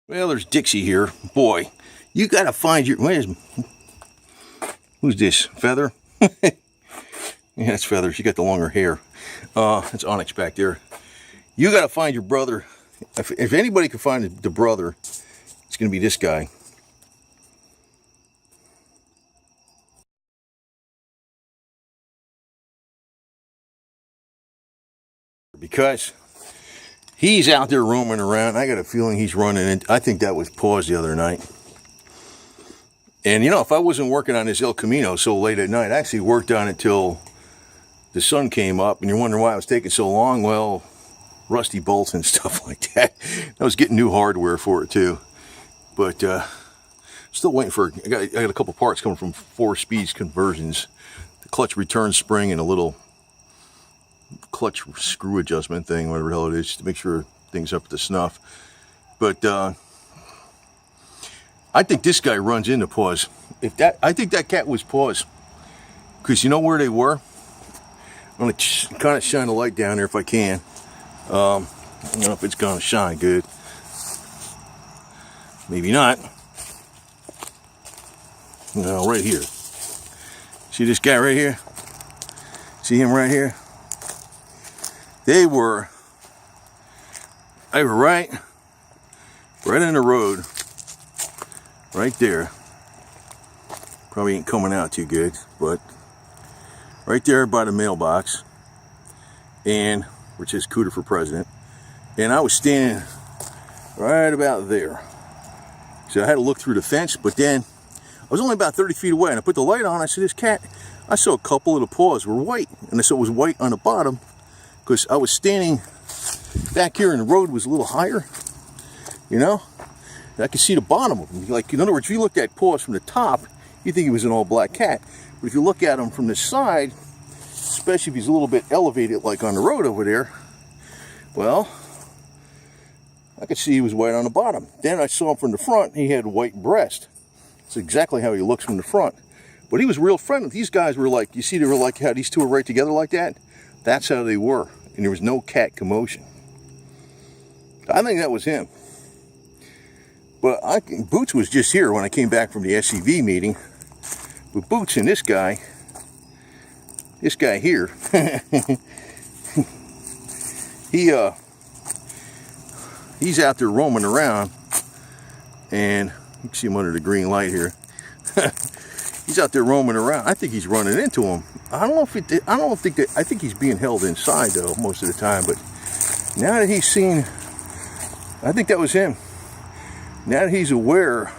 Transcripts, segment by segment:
Well, there's Dixie here. Boy, you gotta find your... Who's this? Feather? Yeah, that's Feather. She got the longer hair. That's Onyx back there. You gotta find your brother. If anybody can find the brother, it's gonna be this guy. Because he's out there roaming around. I got a feeling he's running in. I think that was Paws the other night. And you know, if I wasn't working on this El Camino so late at night, I actually worked on it till the sun came up. And you're wondering why it was taking so long. Well, rusty bolts and stuff like that. I was getting new hardware for it too. But still waiting for, I got a couple parts coming from 4-speed conversions. The clutch return spring and a little clutch screw adjustment thing, whatever the hell it is, to make sure things up to snuff. But I think this guy runs into Paws. I think that cat was Paws, because you know where they were. I'm gonna kind of shine a light down there if I can. I don't know if it's gonna shine good. Maybe not. No, right here. See this guy right here? See him right here? They were right in the road, right there. Probably ain't coming out too good, but right there by the mailbox, and which is Cooter for President. And I was standing right about there, so I had to look through the fence. But then I was only about 30 feet away, and I put the light on. I said, "This cat." I saw a couple of the paws were white, and I saw it was white on the bottom. Because I was standing back here and the road was a little higher, you know, and I could see the bottom of him. Like, in other words, if you looked at Paws from the top, you think he was an all black cat. But if you look at him from the side, especially if he's a little bit elevated like on the road over there, well, I could see he was white on the bottom. Then I saw him from the front, he had white breast. That's exactly how he looks from the front. But he was real friendly. These guys were like, you see, they were like how these two are right together like that. That's how they were, and there was no cat commotion. I think that was him. But Boots was just here when I came back from the SCV meeting. With Boots and this guy here, he's out there roaming around, and you can see him under the green light here. He's out there roaming around. I think he's running into him. I think he's being held inside though most of the time. But now that he's seen, I think that was him. Now that he's aware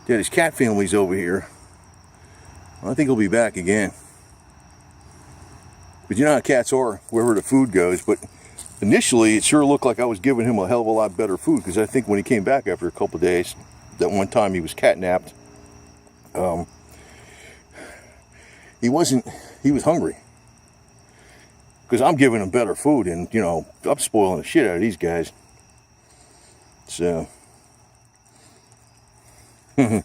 that his cat family's over here, I think he'll be back again. But you know how cats are, wherever the food goes. But initially, it sure looked like I was giving him a hell of a lot better food, because I think when he came back after a couple of days, that one time he was catnapped. He was hungry, because I'm giving him better food, and you know, I'm spoiling the shit out of these guys. So I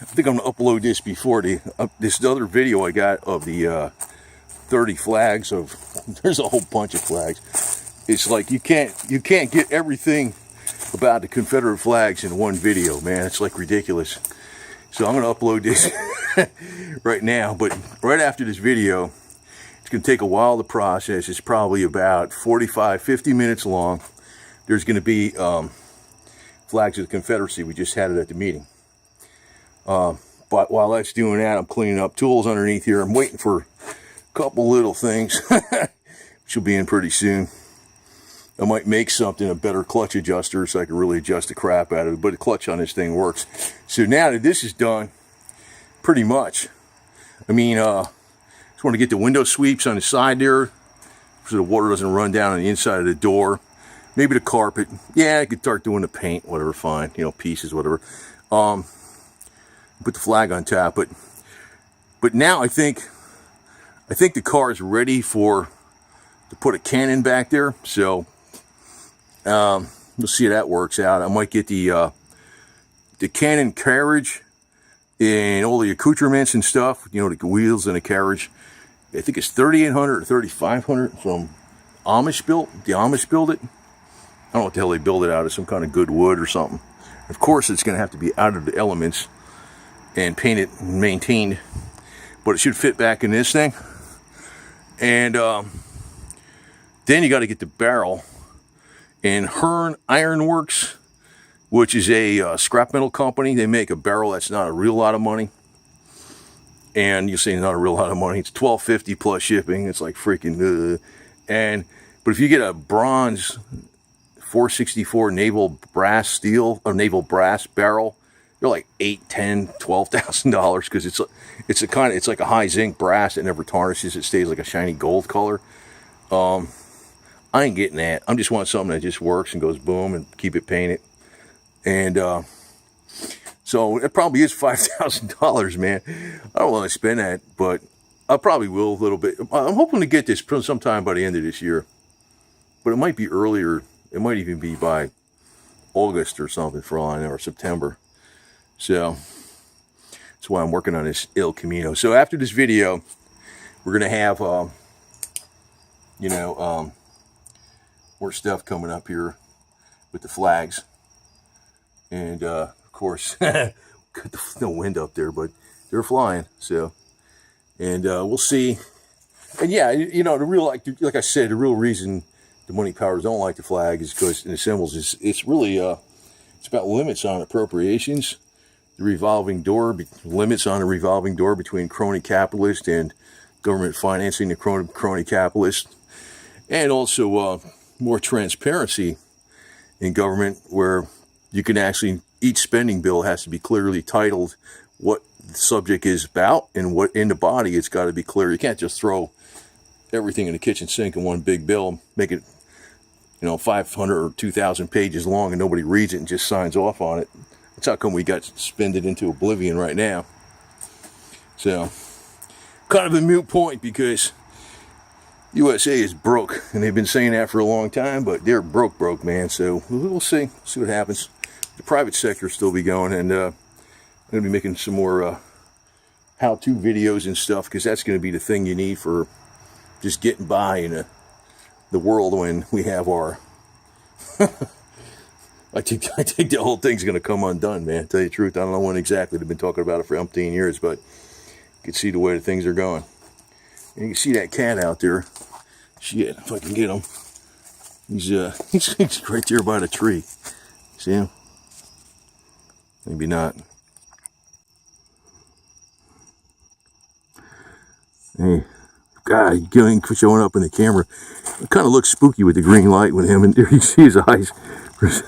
think I'm gonna upload this before this other video I got of the 30 flags of. There's a whole bunch of flags. It's like you can't get everything about the Confederate flags in one video, man. It's like ridiculous. So I'm gonna upload this right now, but right after this video, it's gonna take a while to process. It's probably about 45-50 minutes long. There's gonna be flags of the Confederacy. We just had it at the meeting. But while that's doing that, I'm cleaning up tools underneath here. I'm waiting for a couple little things, which will be in pretty soon. I might make something, a better clutch adjuster, so I can really adjust the crap out of it. But the clutch on this thing works. So now that this is done, pretty much, I mean, just want to get the window sweeps on the side there, so the water doesn't run down on the inside of the door. Maybe the carpet. Yeah, I could start doing the paint, whatever, fine. You know, pieces, whatever. Put the flag on top. But now I think the car is ready to put a cannon back there. So we'll see how that works out. I might get the cannon carriage and all the accoutrements and stuff, you know, the wheels and the carriage. I think it's 3,800 or 3,500 from Amish built. The Amish built it. don't know what the hell they build it out of, some kind of good wood or something. Of course, it's going to have to be out of the elements and painted and maintained, but it should fit back in this thing. And then you got to get the barrel. And Hearn Iron Works, which is a scrap metal company, they make a barrel that's not a real lot of money. And you say not a real lot of money, it's $12.50 plus shipping. It's like freaking but if you get a bronze 464 naval brass steel or naval brass barrel, they're like $8,000, $10,000, $12,000 because it's like a high zinc brass that never tarnishes. It stays like a shiny gold color. I ain't getting that. I'm just wanting something that just works and goes boom and keep it painted. And so it probably is $5,000, man. I don't want to spend that, but I probably will a little bit. I'm hoping to get this sometime by the end of this year, but it might be earlier. It might even be by August or something for all I know, or September. So that's why I'm working on this El Camino. So after this video, we're gonna have more stuff coming up here with the flags, and of course got no wind up there, but they're flying. So, and we'll see. And yeah, the real, like I said, the real reason the money powers don't like the flag is because in the symbols it's really it's about limits on appropriations, the revolving door, limits on the revolving door between crony capitalist and government financing the crony capitalist, and also more transparency in government, where you can actually, each spending bill has to be clearly titled what the subject is about, and what in the body it's got to be clear. You can't just throw everything in the kitchen sink in one big bill, make it 500 or 2,000 pages long and nobody reads it and just signs off on it. That's how come we got spended into oblivion right now. So kind of a moot point, because USA is broke, and they've been saying that for a long time, but they're broke, man. So we'll see what happens. The private sector will still be going, and I'm going to be making some more how-to videos and stuff, because that's going to be the thing you need for just getting by in the world when we have our I think the whole thing's going to come undone, man. To tell you the truth, I don't know when exactly. They've been talking about it for umpteen years, but you can see the way the things are going. And you can see that cat out there. Shit, if I can get him. He's right there by the tree. See him? Maybe not. Hey, God, he's showing up in the camera. It kind of looks spooky with the green light with him, and there you see his eyes. He's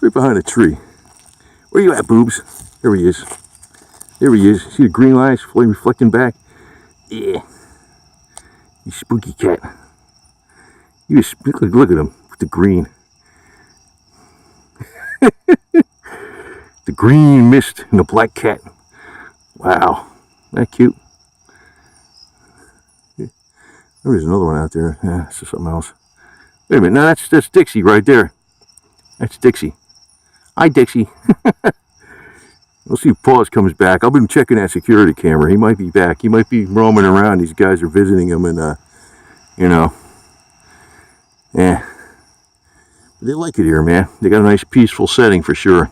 right behind a tree. Where you at, boobs? There he is. There he is. See the green lights reflecting back? Yeah. You spooky cat. You just look at him with the green. The green mist and the black cat. Wow. Isn't that cute? There's another one out there. Yeah, it's just something else. Wait a minute. No, that's Dixie right there. That's Dixie. Hi, Dixie. We'll see if Paws comes back. I've been checking that security camera. He might be back. He might be roaming around. These guys are visiting him, and yeah. They like it here, man. They got a nice peaceful setting for sure.